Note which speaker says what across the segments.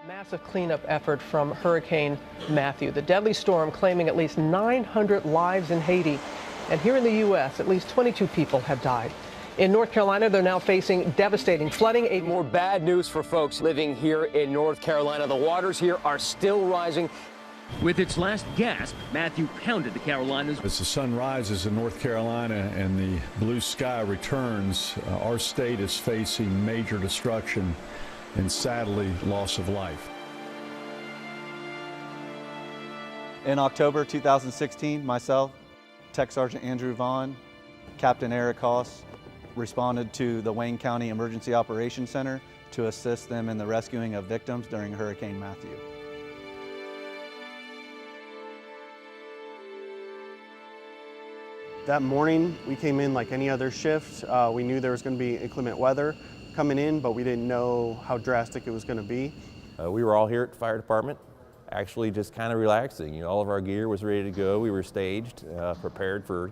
Speaker 1: Massive cleanup effort from Hurricane Matthew. The deadly storm claiming at least 900 lives in Haiti. And here in the U.S., at least 22 people have died. In North Carolina, they're now facing devastating flooding.
Speaker 2: More bad news for folks living here in North Carolina. The waters here are still rising.
Speaker 3: With its last gasp, Matthew pounded the Carolinas.
Speaker 4: As the sun rises in North Carolina and the blue sky returns, our state is facing major destruction and sadly loss of life.
Speaker 5: In October 2016, myself, Tech Sergeant Andrew Vaughn, Captain Eric Haas responded to the Wayne County Emergency Operations Center to assist them in the rescuing of victims during Hurricane Matthew.
Speaker 6: That morning, we came in like any other shift. We knew there was going to be inclement weather coming in, but we didn't know how drastic it was going to be.
Speaker 7: We were all here at the fire department, actually just kind of relaxing. You know, all of our gear was ready to go. We were staged, prepared for,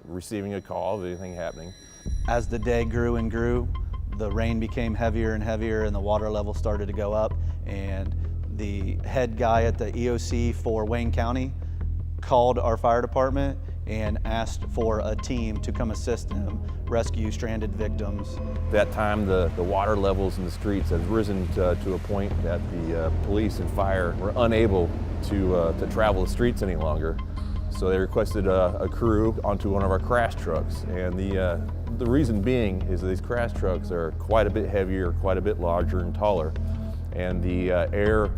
Speaker 7: receiving a call of anything happening.
Speaker 5: As the day grew and grew, the rain became heavier and heavier and the water level started to go up, and the head guy at the EOC for Wayne County called our fire department and asked for a team to come assist them rescue stranded victims.
Speaker 7: At that time, the water levels in the streets had risen to a point that the police and fire were unable to travel the streets any longer. So they requested a crew onto one of our crash trucks. And the reason being is that these crash trucks are quite a bit heavier, quite a bit larger and taller. And the air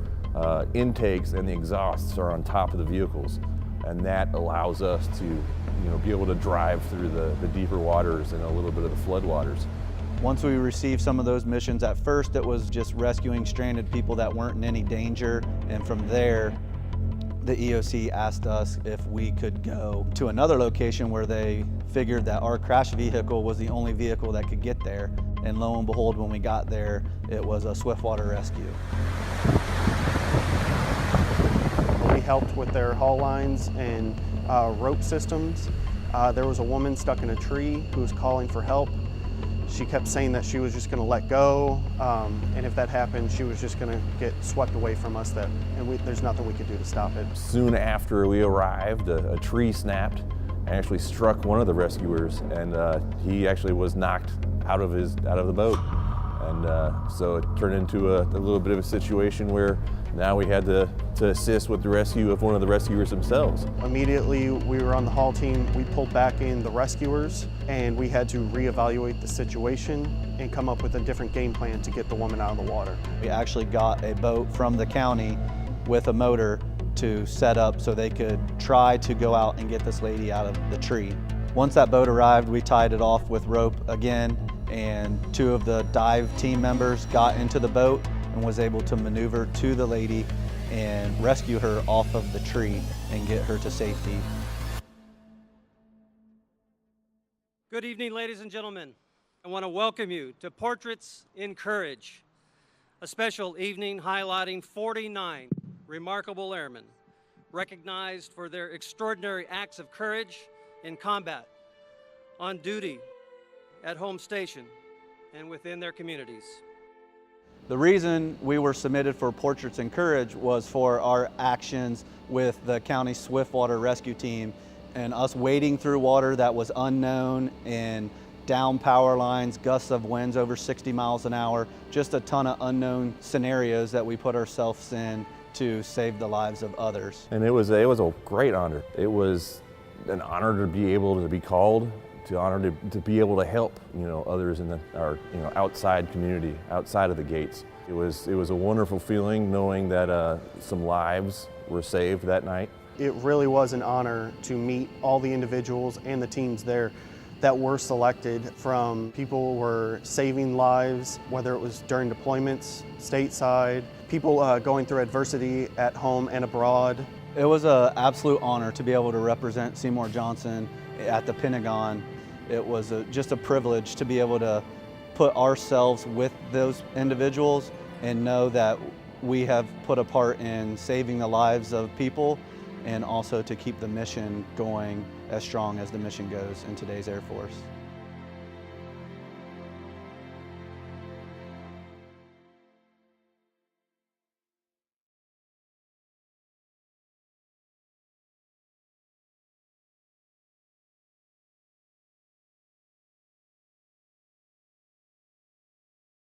Speaker 7: intakes and the exhausts are on top of the vehicles. And that allows us to be able to drive through the deeper waters and a little bit of the flood waters.
Speaker 5: Once we received some of those missions, at first it was just rescuing stranded people that weren't in any danger, and from there the EOC asked us if we could go to another location where they figured that our crash vehicle was the only vehicle that could get there, and lo and behold, when we got there, it was a swiftwater rescue.
Speaker 6: We helped with their haul lines and rope systems. There was a woman stuck in a tree who was calling for help. She kept saying that she was just going to let go, and if that happened, she was just going to get swept away from us, and there's nothing we could do to stop it.
Speaker 7: Soon after we arrived, a tree snapped and actually struck one of the rescuers, and he actually was knocked out of the boat. And so it turned into a little bit of a situation where now we had to assist with the rescue of one of the rescuers themselves.
Speaker 6: Immediately, we were on the haul team. We pulled back in the rescuers, and we had to reevaluate the situation and come up with a different game plan to get the woman out of the water.
Speaker 5: We actually got a boat from the county with a motor to set up so they could try to go out and get this lady out of the tree. Once that boat arrived, we tied it off with rope again, and two of the dive team members got into the boat and was able to maneuver to the lady and rescue her off of the tree and get her to safety.
Speaker 8: Good evening, ladies and gentlemen. I want to welcome you to Portraits in Courage, a special evening highlighting 49 remarkable airmen recognized for their extraordinary acts of courage in combat, on duty, at home station, and within their communities.
Speaker 5: The reason we were submitted for Portraits in Courage was for our actions with the county swiftwater rescue team and us wading through water that was unknown and down power lines, gusts of winds over 60 miles an hour, just a ton of unknown scenarios that we put ourselves in to save the lives of others.
Speaker 7: And it was a great honor. It was an honor to be able to be called, to be able to help others in our outside community, outside of the gates. It was a wonderful feeling knowing that some lives were saved that night.
Speaker 6: It really was an honor to meet all the individuals and the teams there that were selected. From people who were saving lives, whether it was during deployments, stateside, people going through adversity at home and abroad.
Speaker 5: It was an absolute honor to be able to represent Seymour Johnson at the Pentagon. It was just a privilege to be able to put ourselves with those individuals and know that we have put a part in saving the lives of people, and also to keep the mission going as strong as the mission goes in today's Air Force.